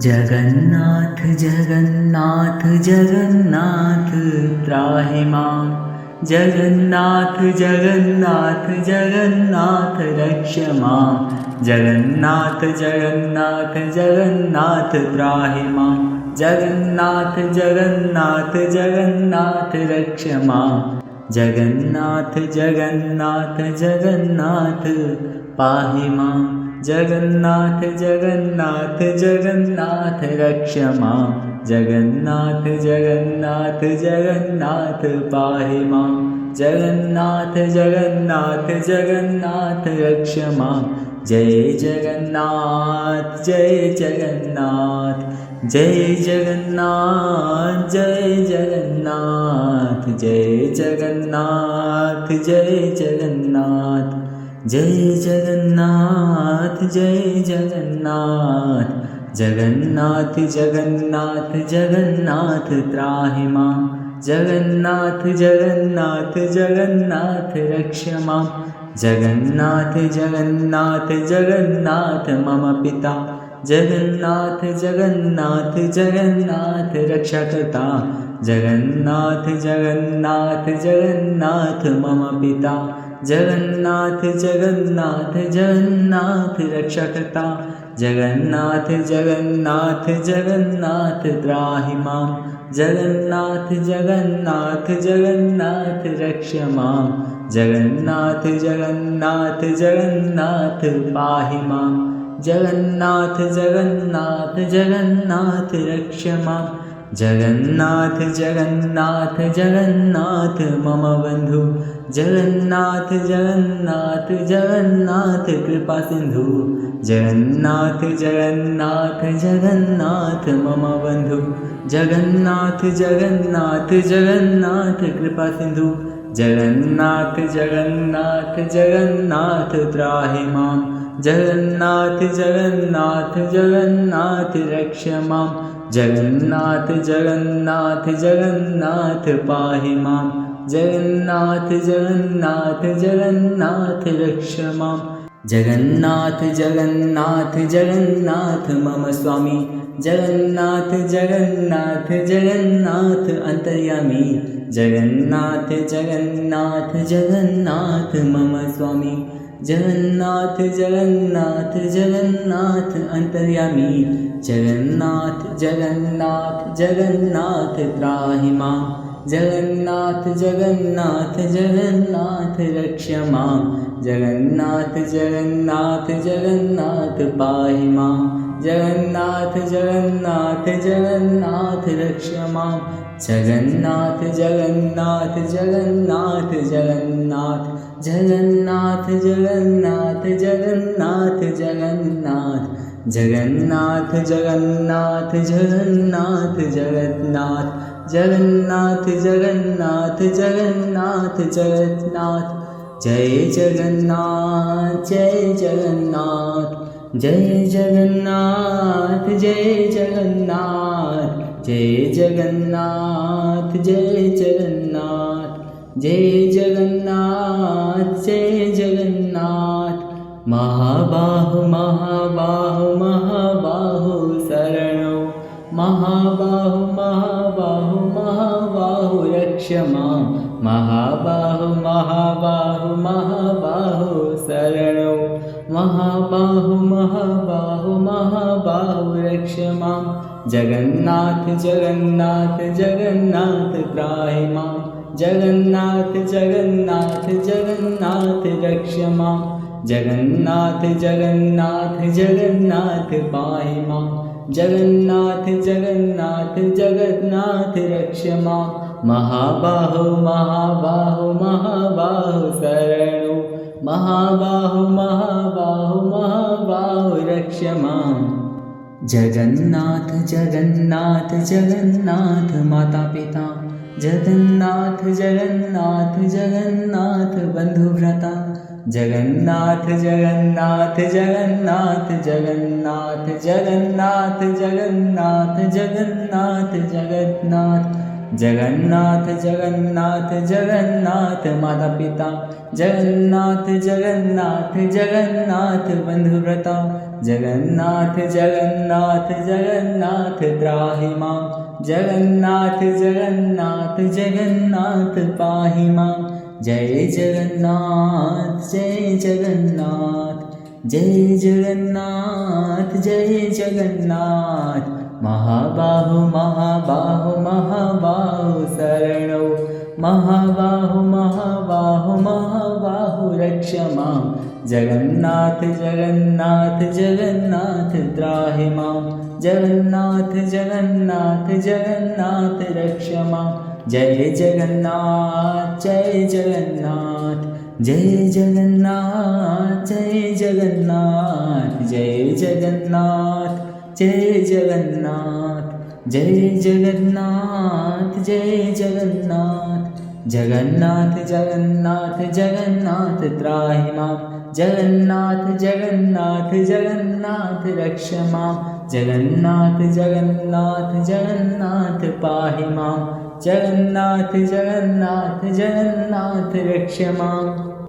जगन्नाथ जगन्नाथ जगन्नाथ त्राहि मां। जगन्नाथ जगन्नाथ जगन्नाथ रक्ष मां। जगन्नाथ जगन्नाथ जगन्नाथ त्राहि मां। जगन्नाथ जगन्नाथ जगन्नाथ रक्ष मां। जगन्नाथ जगन्नाथ जगन्नाथ पाहि मां। जगन्नाथ जगन्नाथ जगन्नाथ रक्ष मां। जगन्नाथ जगन्नाथ जगन्नाथ पाहि मां। जगन्नाथ जगन्नाथ जगन्नाथ रक्ष मां। जय जगन्नाथ जय जगन्नाथ जय जगन्नाथ जय जगन्नाथ जय जगन्नाथ जय जगन्नाथ जय जगन्नाथ जय जगन्नाथ। जगन्नाथ जगन्नाथ जगन्नाथ त्राहि मां। जगन्नाथ जगन्नाथ जगन्नाथ रक्ष मां। जगन्नाथ जगन्नाथ जगन्नाथ मम पिता। जगन्नाथ जगन्नाथ जगन्नाथ रक्षकर्ता। जगन्नाथ जगन्नाथ जगन्नाथ मम पिता। जगन्नाथ जगन्नाथ जगन्नाथ रक्षकर्ता। जगन्नाथ जगन्नाथ जगन्नाथ त्राहि मां। जगन्नाथ जगन्नाथ जगन्नाथ रक्ष मां। जगन्नाथ जगन्नाथ जगन्नाथ पाहि मां। जगन्नाथ जगन्नाथ जगन्नाथ रक्ष मां। जगन्नाथ जगन्नाथ जगन्नाथ मम बन्धु। जगन्नाथ जगन्नाथ जगन्नाथ कृपा सिन्धु। जगन्नाथ जगन्नाथ जगन्नाथ मम बन्धु। जगन्नाथ जगन्नाथ जगन्नाथ कृपा सिन्धु। जगन्नाथ जगन्नाथ जगन्नाथ त्राहि मां। जगन्नाथ जगन्नाथ जगन्नाथ रक्ष मां। जगन्नाथ जगन्नाथ जगन्नाथ पाहि मां। जगन्नाथ जगन्नाथ जगन्नाथ रक्ष मां। जगन्नाथ जगन्नाथ जगन्नाथ मम स्वामी। जगन्नाथ जगन्नाथ जगन्नाथ अन्तर्यामी। जगन्नाथ जगन्नाथ जगन्नाथ मम स्वामी। जगन्नाथ जगन्नाथ जगन्नाथ अन्तर्यामी। जगन्नाथ जगन्नाथ जगन्नाथ त्राहि मां। जगन्नाथ जगन्नाथ जगन्नाथ रक्ष मां। जगन्नाथ जगन्नाथ जगन्नाथ पाहि मां। जगन्नाथ जगन्नाथ जगन्नाथ रक्ष मां। जगन्नाथ जगन्नाथ जगन्नाथ जगन्नाथ जगन्नाथ जगन्नाथ जगन्नाथ जगन्नाथ जगन्नाथ जगन्नाथ जगन्नाथ जगन्नाथ जगन्नाथ जगन्नाथ जगन्नाथ जगन्नाथ। जय जगन्नाथ जय जगन्नाथ जय जगन्नाथ जय जगन्नाथ जय जगन्नाथ जय जगन्नाथ जय जगन्नाथ जय जगन्नाथ। महाबाहु महाबाहु महाबाहु शरणो। महाबाहु महाबाहु महाबाहु रक्ष मां। महाबाहु महाबाहु महाबाहु शरणो। महाबाहु महाबाहु महाबाहु रक्ष मां। जगन्नाथ जगन्नाथ जगन्नाथ त्राहि मां। जगन्नाथ जगन्नाथ जगन्नाथ रक्ष मां। जगन्नाथ जगन्नाथ जगन्नाथ पाहि मां। जगन्नाथ जगन्नाथ जगन्नाथ रक्ष मां। महाबाहु महाबाहु महाबाहु शरणो। महाबाहु महाबाहु महाबाहु रक्ष मां। जगन्नाथ जगन्नाथ जगन्नाथ माता पिता। जगन्नाथ जगन्नाथ जगन्नाथ बन्धुभ्राता। जगन्नाथ जगन्नाथ जगन्नाथ जगन्नाथ जगन्नाथ जगन्नाथ जगन्नाथ जगन्नाथ जगन्नाथ जगन्नाथ जगन्नाथ माता पिता। जगन्नाथ जगन्नाथ जगन्नाथ बन्धुव्रता। जगन्नाथ जगन्नाथ जगन्नाथ त्राहि मां जगन्नाथ जगन्नाथ जगन्नाथ पाहि मां जय जगन्नाथ जय जगन्नाथ जय जगन्नाथ जय जगन्नाथ महाबाहु महाबाहु महाबाहु शरणौ महाबाहु महाबाहु महाबाहु रक्ष मां जगन्नाथ जगन्नाथ जगन्नाथ त्राहि मां जगन्नाथ जगन्नाथ जगन्नाथ रक्ष मां जय जगन्नाथ जय जगन्नाथ जय जगन्नाथ जय जगन्नाथ जय जगन्नाथ जय जगन्नाथ जय जगन्नाथ जय जगन्नाथ जगन्नाथ जगन्नाथ जगन्नाथ त्राहि मां जगन्नाथ जगन्नाथ जगन्नाथ रक्ष मां जगन्नाथ जगन्नाथ जगन्नाथ पाहि मां जगन्नाथ जगन्नाथ जगन्नाथ रक्ष मां